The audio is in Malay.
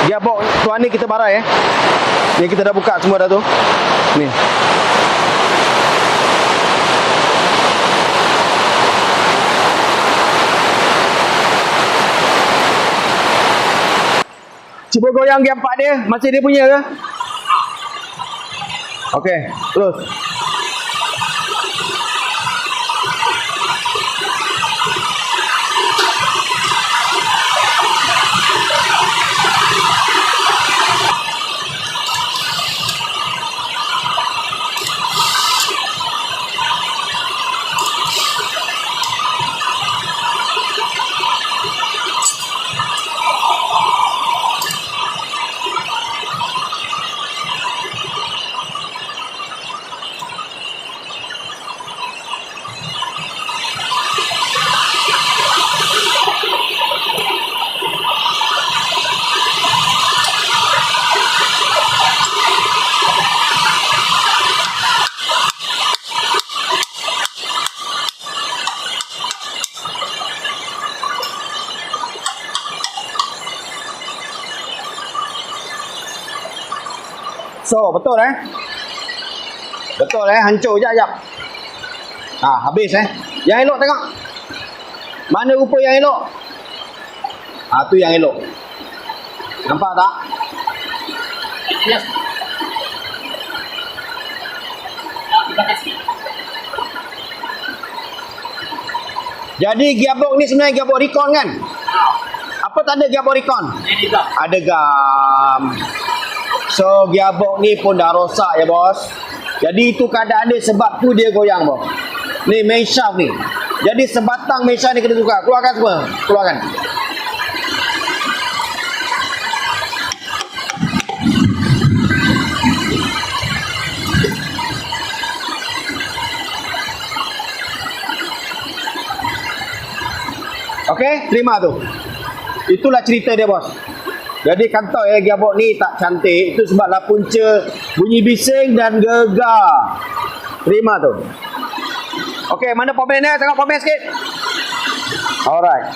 Gearbox tuan ni kita barai Ni kita dah buka semua dah tu. Ni. Cuba goyang gear 4 dia, masih dia punya ke? Okey, terus. So, betul Betul hancur jap. Habis Yang elok tengok. Mana rupa yang elok? Tu yang elok. Nampak tak? Yes. Jadi gearbox ni sebenarnya gearbox recon kan? Apa tanda gearbox recon? Ada gam. So gearbox ni pun dah rosak ya bos. Jadi itu keadaan dia, sebab tu dia goyang bos. Ni main shaft ni. Jadi sebatang main shaft ni kena tukar. Keluarkan semua. Keluarkan. Okey, terima tu. Itulah cerita dia bos. Jadi kantoi gearbox ni tak cantik. Itu sebablah punca bunyi bising dan gegar. Terima tu. Okey, mana pomen dia? Tengok pomen sikit. Alright.